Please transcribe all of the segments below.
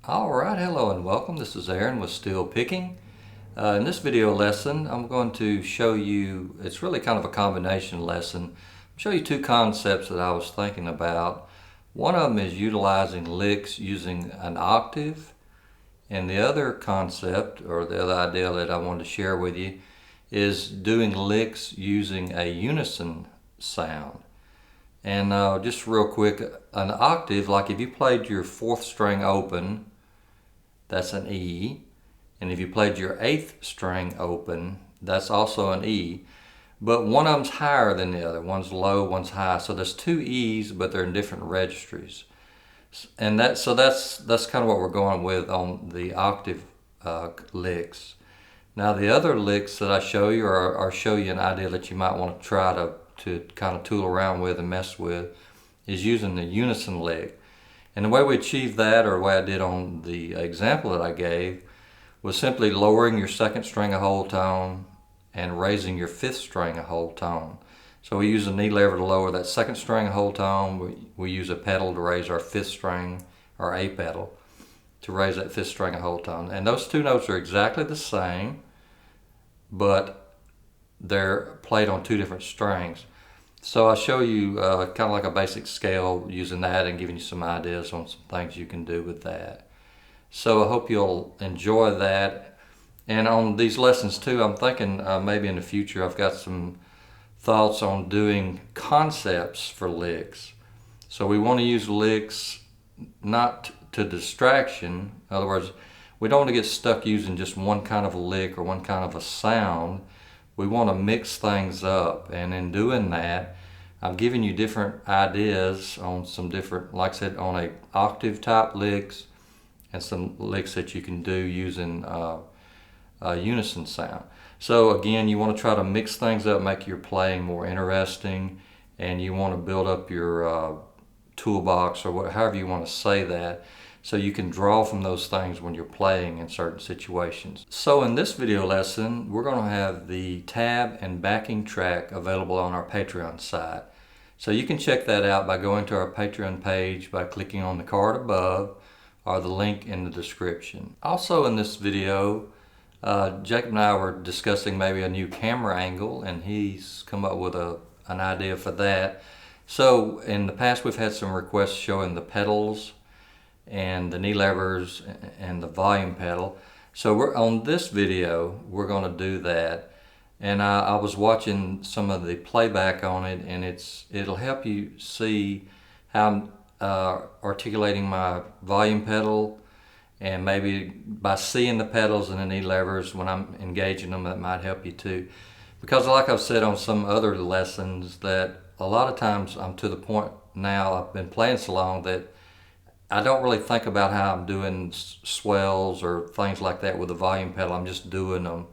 Alright, hello and welcome. This is Aaron with Still Picking. In this video lesson, I'm going to show you, it's really kind of a combination lesson. I'll show you two concepts that I was thinking about. One of them is utilizing licks using an octave, and the other concept, or the other idea that I wanted to share with you, is doing licks using a unison sound. And just real quick, an octave, like if you played your fourth string open, that's an E. And if you played your eighth string open, that's also an E. But one of them's higher than the other. One's low, one's high. So there's two E's, but they're in different registries. And that's kind of what we're going with on the octave licks. Now the other licks that I show you, or show you an idea that you might want to try to kind of tool around with and mess with, is using the unison lick. And the way we achieved that, or the way I did on the example that I gave, was simply lowering your second string a whole tone and raising your fifth string a whole tone. So we use a knee lever to lower that second string a whole tone. We use a pedal to raise our fifth string, or a pedal, to raise that fifth string a whole tone. And those two notes are exactly the same, but they're played on two different strings. So I'll show you kind of like a basic scale using that and giving you some ideas on some things you can do with that. So I hope you'll enjoy that. And on these lessons too, I'm thinking maybe in the future I've got some thoughts on doing concepts for licks. So we want to use licks not to distraction. In other words, we don't want to get stuck using just one kind of a lick or one kind of a sound. We want to mix things up, and in doing that, I'm giving you different ideas on some different, like I said, on a octave type licks and some licks that you can do using a unison sound. So again, you want to try to mix things up, make your playing more interesting, and you want to build up your toolbox, or however you want to say that, so you can draw from those things when you're playing in certain situations. So in this video lesson, we're going to have the tab and backing track available on our Patreon site. So you can check that out by going to our Patreon page by clicking on the card above or the link in the description. Also in this video, Jacob and I were discussing maybe a new camera angle, and he's come up with an idea for that. So in the past we've had some requests showing the pedals and the knee levers and the volume pedal. So on this video, we're going to do that. And I was watching some of the playback on it, and it'll help you see how I'm articulating my volume pedal, and maybe by seeing the pedals and the knee levers when I'm engaging them, that might help you too. Because like I've said on some other lessons, that a lot of times I'm to the point now, I've been playing so long, that I don't really think about how I'm doing swells or things like that with the volume pedal. I'm just doing them.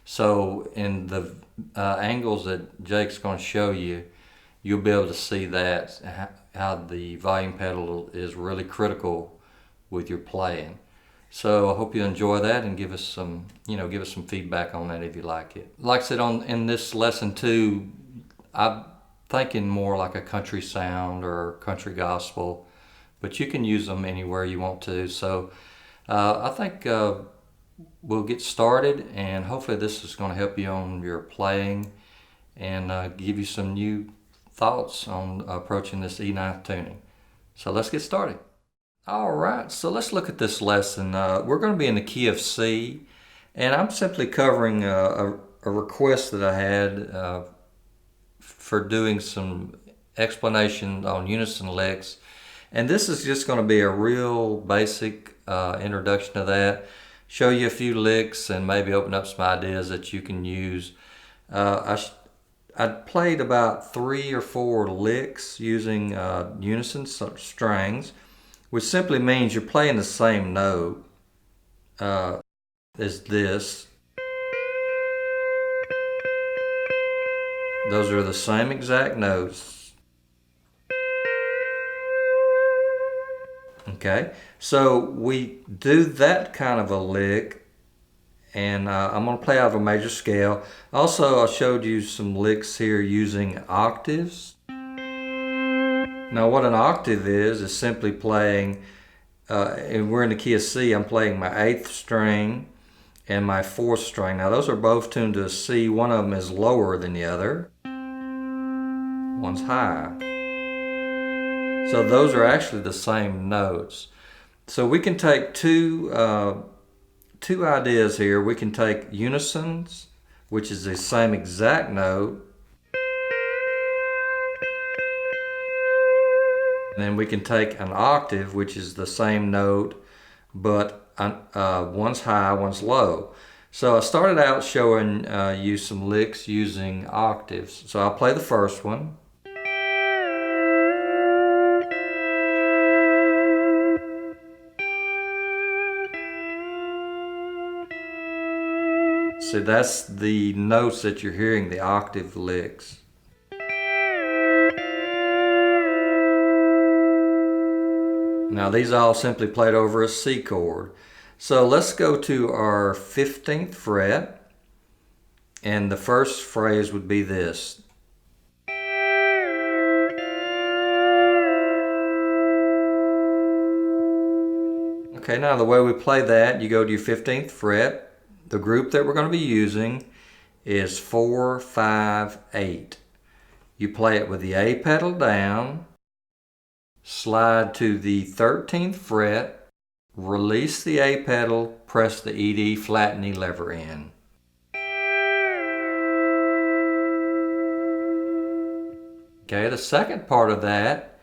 So in the angles that Jake's going to show you, you'll be able to see that, how the volume pedal is really critical with your playing. So I hope you enjoy that, and give us some feedback on that if you like it. Like I said, in this lesson too, I'm thinking more like a country sound or country gospel, but you can use them anywhere you want to. So I think we'll get started, and hopefully this is going to help you on your playing and give you some new thoughts on approaching this E9 tuning. So let's get started. All right, so let's look at this lesson. We're going to be in the key of C, and I'm simply covering a request that I had for doing some explanation on unison licks. And this is just going to be a real basic introduction to that. Show you a few licks and maybe open up some ideas that you can use. I played about 3 or 4 licks using unison strings, which simply means you're playing the same note as this. Those are the same exact notes. Okay, so we do that kind of a lick, and I'm going to play out of a major scale. Also, I showed you some licks here using octaves. Now what an octave is simply playing and we're in the key of C, I'm playing my 8th string and my 4th string. Now those are both tuned to a C. One of them is lower than the other. One's high. So those are actually the same notes. So we can take two ideas here. We can take unisons, which is the same exact note. And then we can take an octave, which is the same note, but one's high, one's low. So I started out showing you some licks using octaves. So I'll play the first one. So that's the notes that you're hearing, the octave licks. Now these all simply played over a C chord. So let's go to our 15th fret, and the first phrase would be this. Okay, now the way we play that, you go to your 15th fret. The group that we're going to be using is 4, 5, 8. You play it with the A pedal down, slide to the 13th fret, release the A pedal, press the ED flat knee lever in. Okay, the second part of that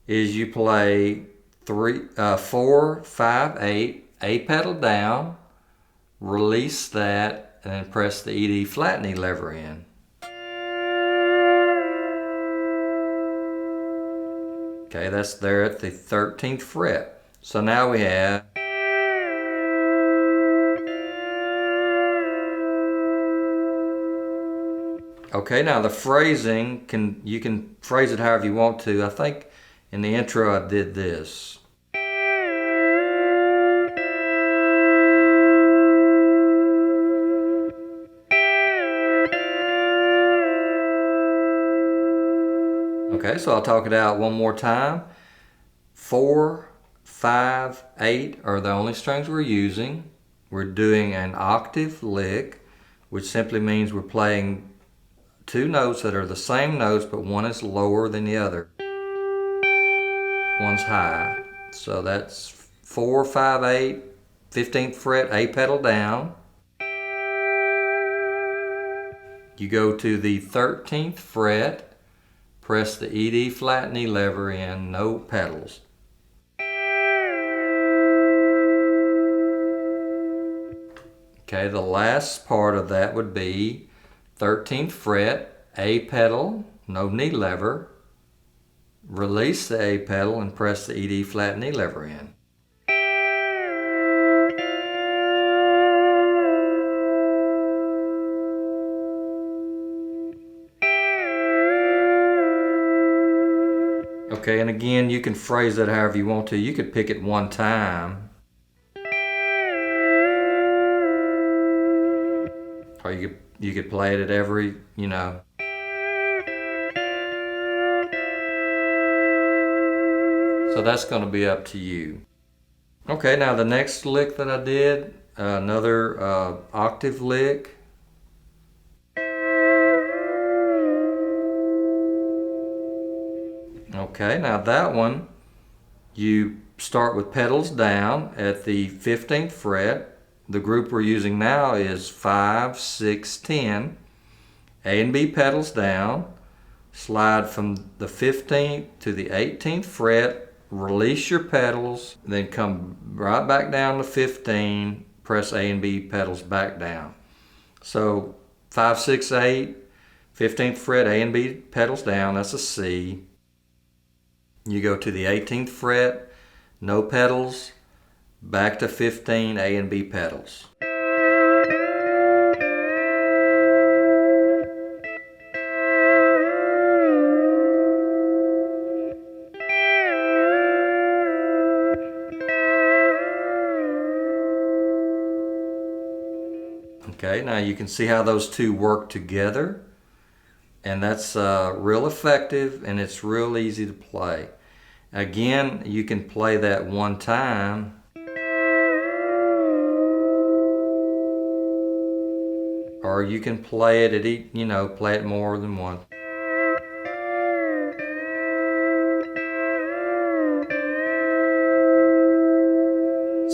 is you play 4, 5, 8, A pedal down, release that, and then press the ED flat knee lever in. Okay, that's there at the 13th fret. So now we have okay, now the phrasing, you can phrase it however you want to. I think in the intro I did this. Okay, so I'll talk it out one more time. 4, 5, 8 are the only strings we're using. We're doing an octave lick, which simply means we're playing two notes that are the same notes, but one is lower than the other. One's high. So that's 4, 5, 8, 15th fret, A pedal down. You go to the 13th fret, press the ED flat knee lever in, no pedals. Okay, the last part of that would be 13th fret, A pedal, no knee lever, release the A pedal and press the ED flat knee lever in. Okay, and again, you can phrase that however you want to. You could pick it one time. Or you could play it at every, So that's going to be up to you. Okay, now the next lick that I did, another octave lick. Okay, now that one, you start with pedals down at the 15th fret. The group we're using now is 5, 6, 10. A and B pedals down. Slide from the 15th to the 18th fret. Release your pedals. Then come right back down to 15. Press A and B pedals back down. So 5, 6, 8. 15th fret, A and B pedals down. That's a C. You go to the 18th fret, no pedals, back to 15, A and B pedals. Okay, now you can see how those two work together, and that's real effective and it's real easy to play. Again, you can play that one time. Or you can play it at each, play it more than once.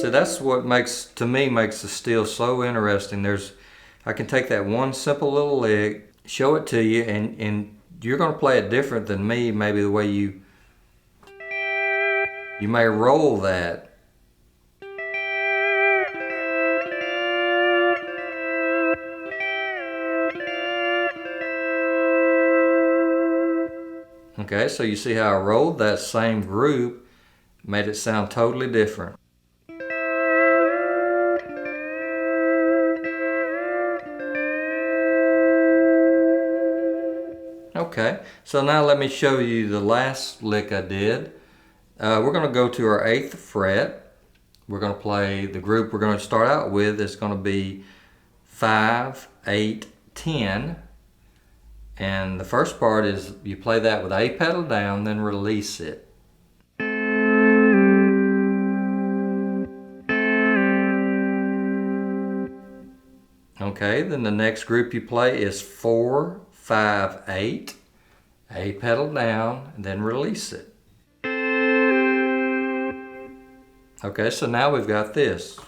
So that's what makes the steel so interesting. I can take that one simple little lick, show it to you, and you're going to play it different than me, maybe the way you may roll that. Okay, so you see how I rolled that same group, made it sound totally different. Okay, so now let me show you the last lick I did. We're going to go to our 8th fret. We're going to play the group we're going to start out with. It's going to be 5, 8, 10. And the first part is you play that with A pedal down, then release it. Okay, then the next group you play is 4, 5, 8. A pedal down, and then release it. Okay, so now we've got this.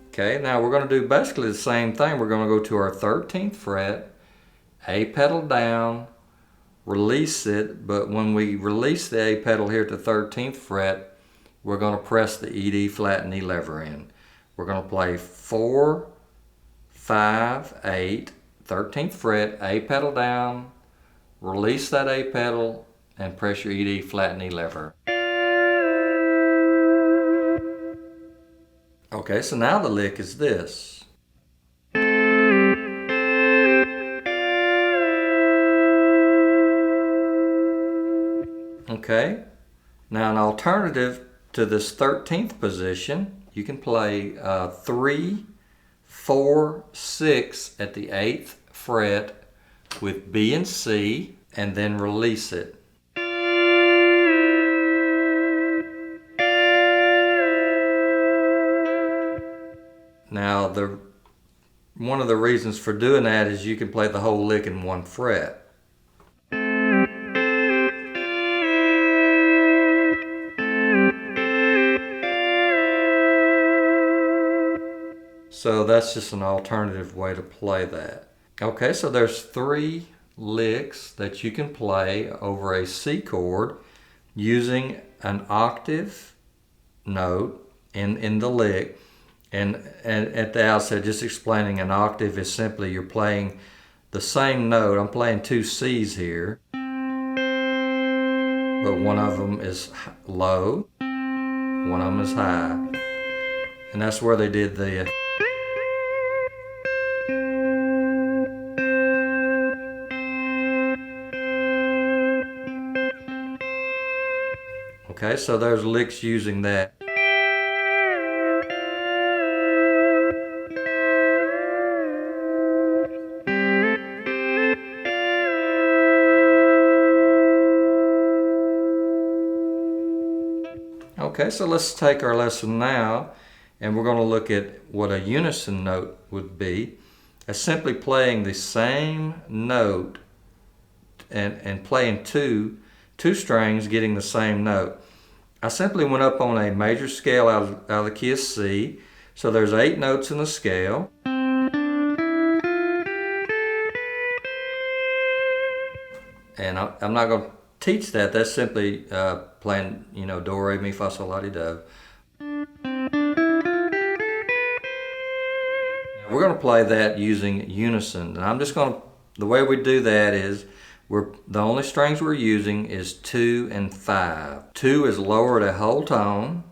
Okay, now we're going to do basically the same thing. We're going to go to our 13th fret, A pedal down, release it, but when we release the A pedal here at the 13th fret, we're going to press the ED flat and E lever in. We're going to play 4, 5, 8, 13th fret, A pedal down, release that A pedal, and press your ED flat and E lever. Okay, so now the lick is this. Okay, now an alternative to this 13th position, you can play 3, 4, 6 at the 8th fret with B and C, and then release it. Now, one of the reasons for doing that is you can play the whole lick in one fret. So that's just an alternative way to play that. Okay, so there's 3 licks that you can play over a C chord using an octave note in the lick. And at the outset, just explaining, an octave is simply you're playing the same note. I'm playing 2 C's here, but one of them is low, one of them is high. And that's where they did the okay, so there's licks using that. Okay, so let's take our lesson now, and we're going to look at what a unison note would be. It's simply playing the same note and playing two strings, getting the same note. I simply went up on a major scale out of the key of C, so there's 8 notes in the scale. And I'm not going to teach that. That's simply playing, do, re, mi, fa, sol, la, ti, do. We're going to play that using unison. And the way we do that is, the only strings we're using is 2 and 5. 2 is lowered a whole tone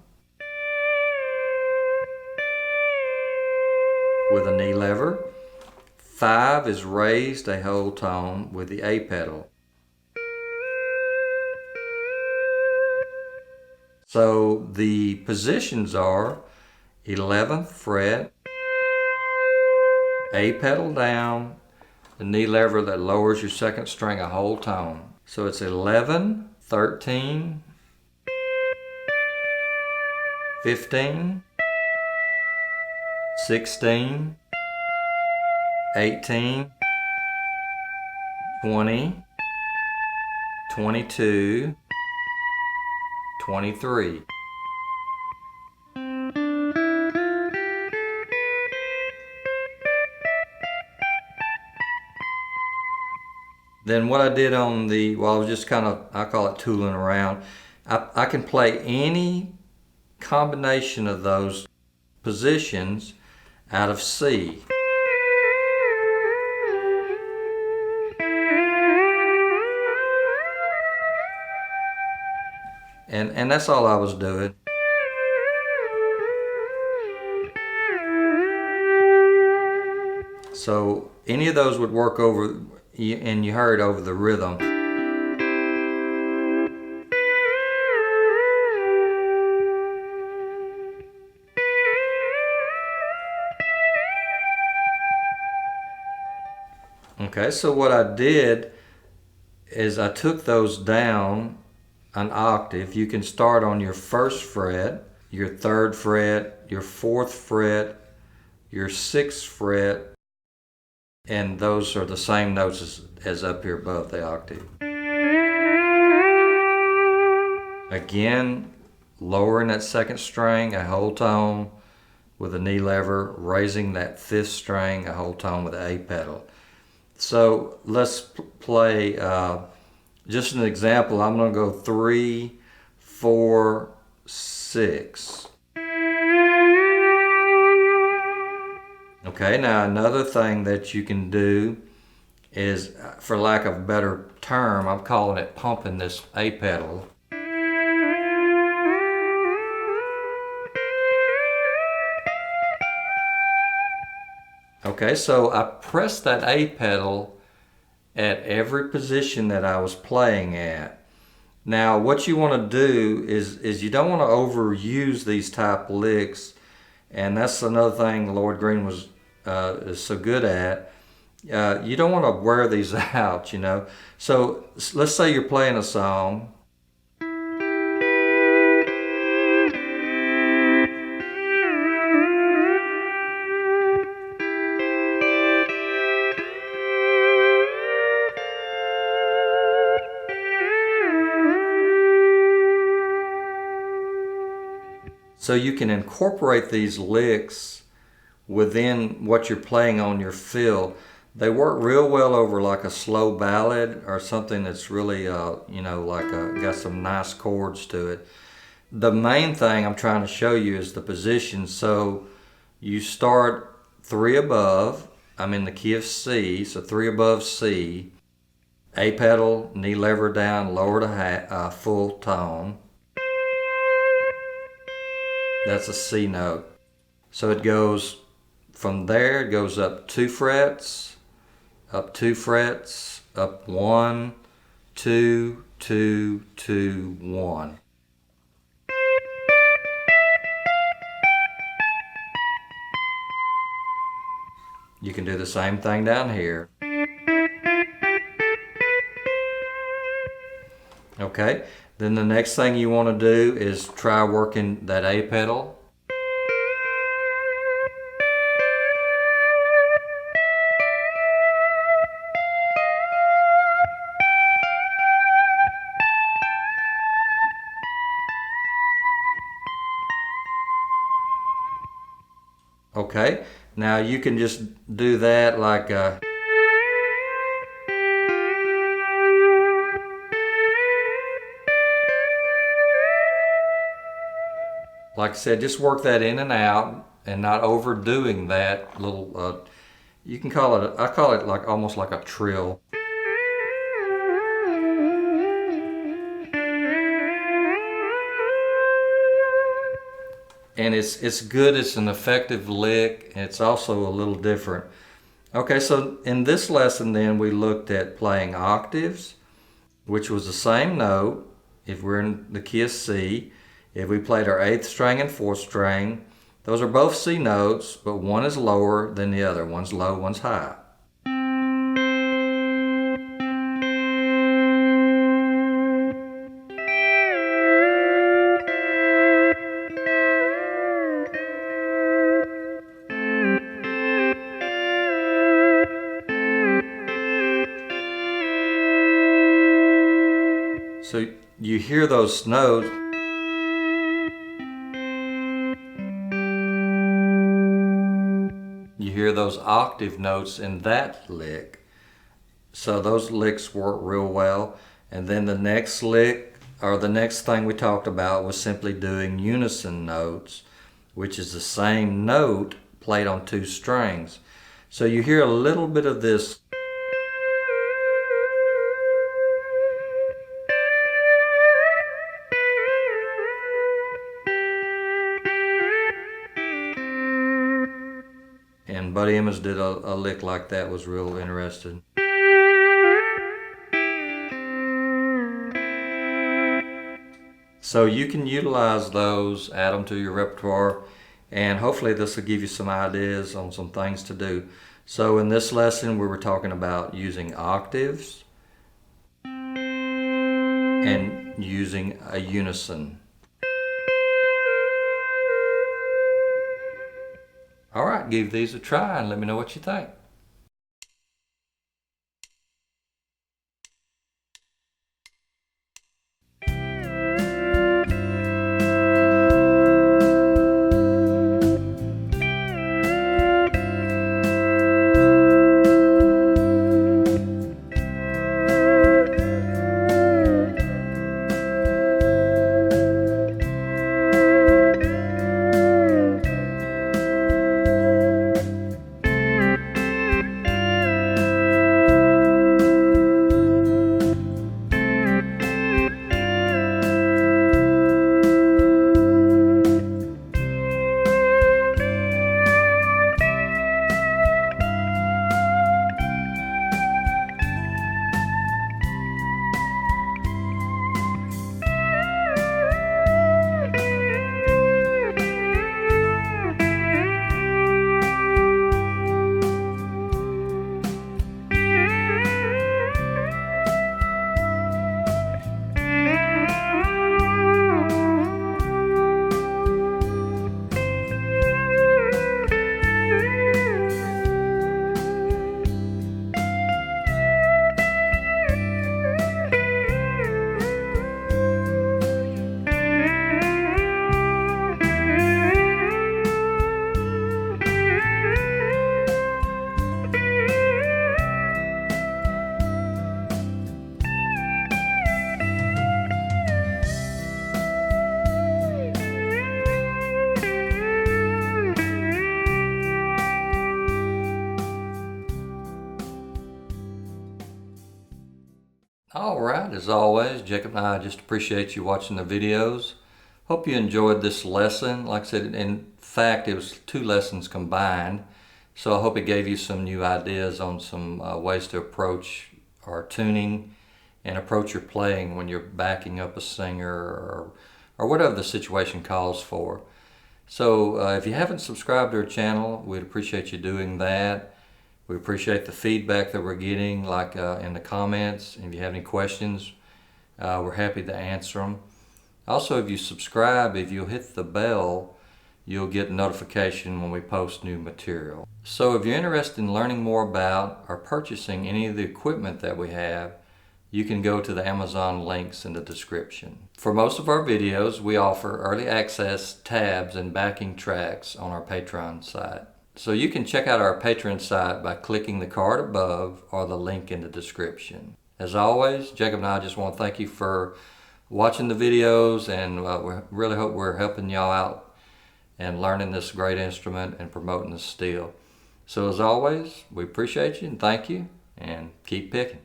with an E lever. 5 is raised a whole tone with the A pedal. So the positions are 11th fret, A pedal down, the knee lever that lowers your second string a whole tone. So it's 11, 13, 15, 16, 18, 20, 22, 23. Then what I did on the, well, I was just kind of, I call it tooling around. I can play any combination of those positions out of C. And that's all I was doing. So any of those would work over, and you heard over the rhythm. Okay, so what I did is I took those down an octave. You can start on your first fret, your third fret, your fourth fret, your sixth fret, and those are the same notes as up here above the octave. Again, lowering that second string a whole tone with a knee lever, raising that fifth string a whole tone with the A pedal. So let's play just an example. I'm going to go 3, 4, 6. Okay, now another thing that you can do is, for lack of a better term, I'm calling it pumping this A pedal. Okay, so I pressed that A pedal at every position that I was playing at. Now what you want to do is you don't want to overuse these type licks, and that's another thing Lloyd Green was is so good at. You don't want to wear these out, you know. So let's say you're playing a song. So you can incorporate these licks within what you're playing on your fill. They work real well over like a slow ballad or something that's really, you know, like got some nice chords to it. The main thing I'm trying to show you is the position. So you start 3 above. I'm in the key of C, so 3 above C. A pedal, knee lever down, lower to full tone. That's a C note. So it goes from there, it goes up 2 frets, up 2 frets, up 1, 2, 2, 2, 1. You can do the same thing down here. Okay, then the next thing you want to do is try working that A pedal. Okay, now you can just do that like like I said, just work that in and out and not overdoing that little, you can call it, I call it like almost like a trill. And it's good, it's an effective lick, and it's also a little different. Okay, so in this lesson then we looked at playing octaves, which was the same note if we're in the key of C. If we played our 8th string and 4th string, Those are both C notes, but one is lower than the other. One's low, one's high. So you hear those notes. You hear those octave notes in that lick. So those licks work real well. And then the next lick, or the next thing we talked about, was simply doing unison notes, which is the same note played on two strings. So you hear a little bit of this. And Buddy Emmons did a lick like that, was real interesting. So you can utilize those, add them to your repertoire, and hopefully this will give you some ideas on some things to do. So in this lesson we were talking about using octaves and using a unison. All right, give these a try and let me know what you think. All right, as always, Jacob and I just appreciate you watching the videos. Hope you enjoyed this lesson. Like I said, in fact, it was 2 lessons combined. So I hope it gave you some new ideas on some ways to approach our tuning and approach your playing when you're backing up a singer or whatever the situation calls for. So if you haven't subscribed to our channel, we'd appreciate you doing that. We appreciate the feedback that we're getting, like in the comments. If you have any questions, we're happy to answer them. Also, if you subscribe, if you'll hit the bell, you'll get notification when we post new material. So if you're interested in learning more about or purchasing any of the equipment that we have, you can go to the Amazon links in the description. For most of our videos, we offer early access tabs and backing tracks on our Patreon site. So you can check out our Patreon site by clicking the card above or the link in the description. As always, Jacob and I just want to thank you for watching the videos, and we really hope we're helping y'all out and learning this great instrument and promoting the steel. So as always, we appreciate you and thank you, and keep picking.